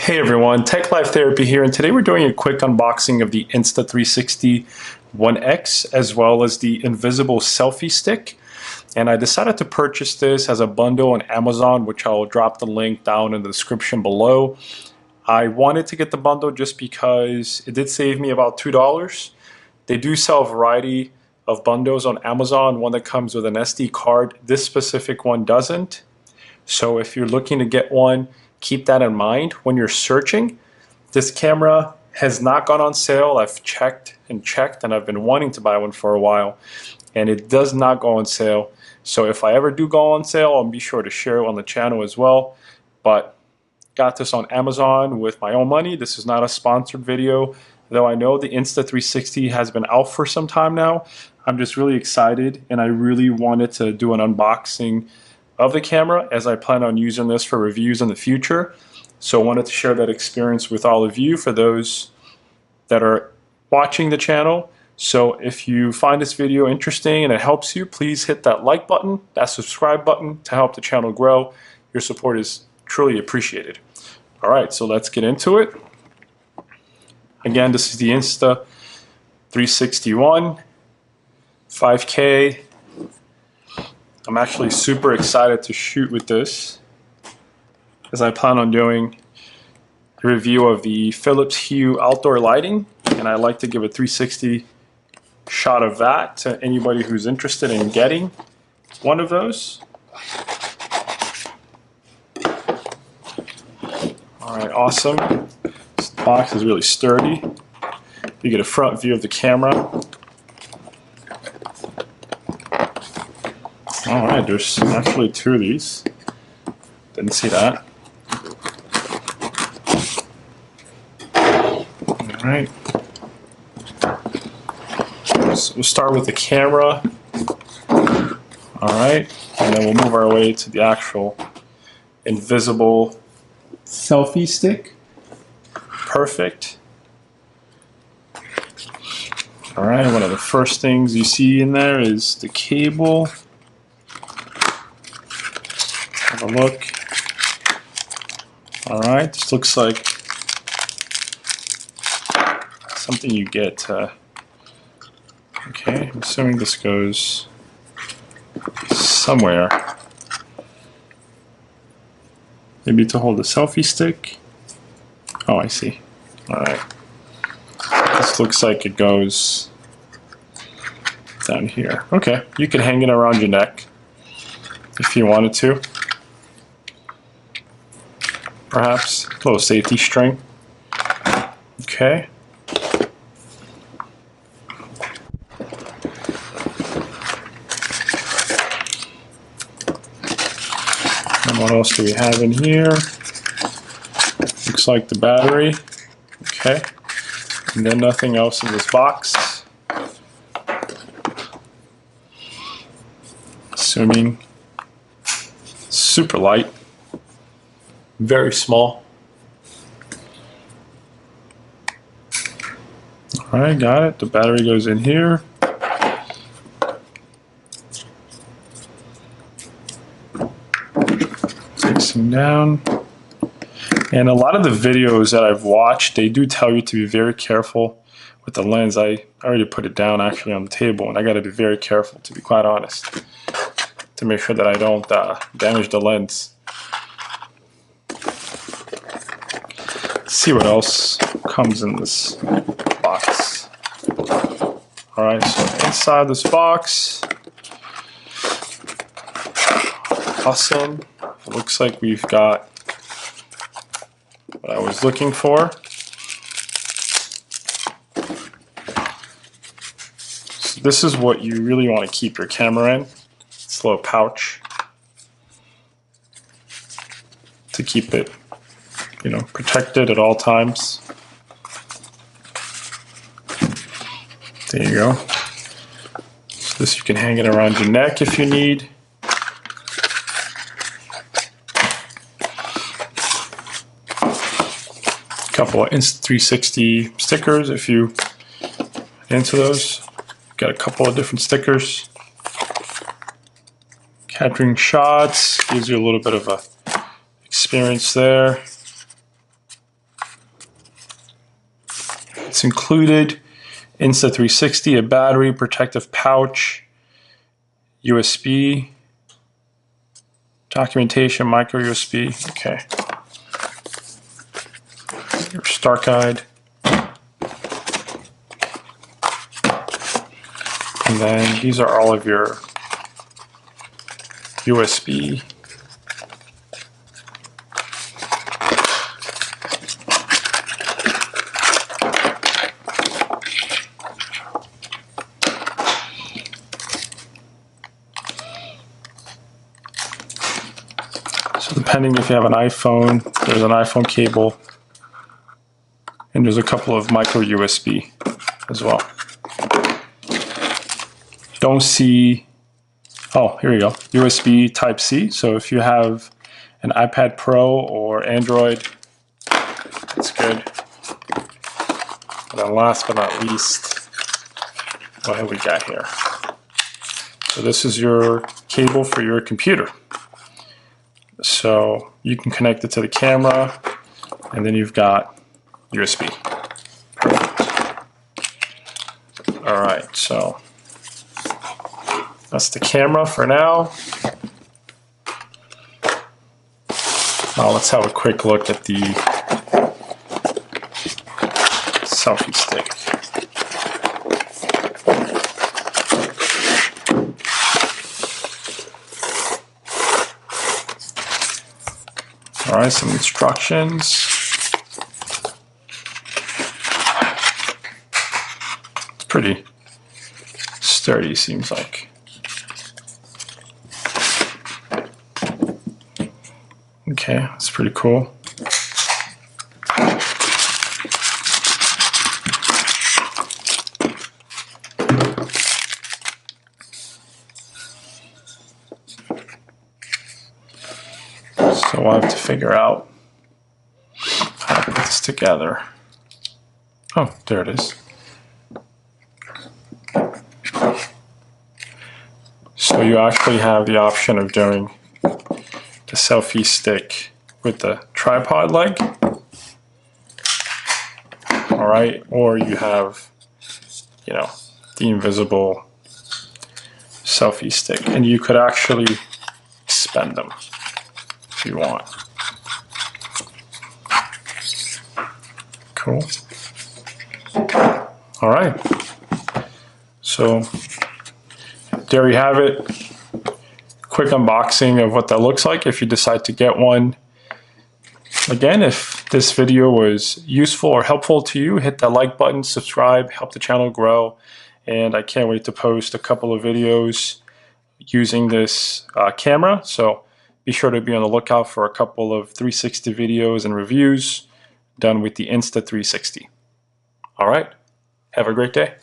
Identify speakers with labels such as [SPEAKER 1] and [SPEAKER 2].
[SPEAKER 1] Hey everyone, Tech Life Therapy here, and today we're doing a quick unboxing of the Insta360 ONE X as well as the invisible selfie stick. And I decided to purchase this as a bundle on Amazon, which I'll drop the link down in the description below. I wanted to get the bundle just because it did save me about $2. They do sell a variety of bundles on Amazon, one that comes with an SD card. This specific one doesn't. So if you're looking to get one, keep that in mind when you're searching. This camera has not gone on sale. I've checked and checked, and I've been wanting to buy one for a while, and it does not go on sale. So if I ever do go on sale, I'll be sure to share it on the channel as well. But got this on Amazon with my own money. This is not a sponsored video, though I know the Insta360 has been out for some time now. I'm just really excited, and I really wanted to do an unboxing of the camera, as I plan on using this for reviews in the future. So I wanted to share that experience with all of you, for those that are watching the channel. So if you find this video interesting and it helps you, please hit that like button, that subscribe button to help the channel grow. Your support is truly appreciated. All right, so let's get into it. Again, this is the Insta360 ONE 5K. I'm actually super excited to shoot with this, as I plan on doing a review of the Philips Hue outdoor lighting, and I'd like to give a 360 shot of that to anybody who's interested in getting one of those. Alright, awesome. This box is really sturdy. You get a front view of the camera. Alright, there's actually two of these. Didn't see that. Alright. So we'll start with the camera. Alright, and then we'll move our way to the actual invisible selfie stick. Perfect. Alright, one of the first things you see in there is the cable. Have a look. Alright, this looks like something you get. Okay, I'm assuming this goes somewhere. Maybe to hold the selfie stick. Oh, I see. Alright. This looks like it goes down here. Okay, you can hang it around your neck if you wanted to. Perhaps a little safety string. Okay. And what else do we have in here? Looks like the battery. Okay. And then nothing else in this box. Assuming super light. Very small. Alright, got it. The battery goes in here. Takes them down. And a lot of the videos that I've watched, they do tell you to be very careful with the lens. I already put it down actually on the table, and I got to be very careful, to be quite honest, to make sure that I don't damage the lens. See what else comes in this box. Alright, so inside this box, awesome. It looks like we've got what I was looking for. So this is what you really want to keep your camera in. It's a little pouch to keep it, you know, protected at all times. There you go. So this, you can hang it around your neck if you need. A couple of Insta360 stickers if you into those. Got a couple of different stickers. Capturing shots gives you a little bit of a experience there. what's included: Insta360, a battery, protective pouch, USB, documentation, micro USB. Okay. Your start guide. And then these are all of your USB. So depending if you have an iPhone, there's an iPhone cable, and there's a couple of micro USB as well. Don't see, oh, here we go, USB Type-C. So if you have an iPad Pro or Android, that's good. And then last but not least, what have we got here? So this is your cable for your computer. So you can connect it to the camera, and then you've got USB. Perfect. All right, so that's the camera for now. Now let's have a quick look at the selfie stick. All right, some instructions. It's pretty sturdy, seems like. Okay, that's pretty cool. So we'll have to figure out how to put this together. Oh, there it is. So you actually have the option of doing the selfie stick with the tripod leg. All right, or you have, you know, the invisible selfie stick, and you could actually spend them if you want. Cool. All right. So there you have it. Quick unboxing of what that looks like if you decide to get one. Again, if this video was useful or helpful to you, hit that like button, subscribe, help the channel grow. And I can't wait to post a couple of videos using this camera. So be sure to be on the lookout for a couple of 360 videos and reviews done with the Insta360. All right, have a great day.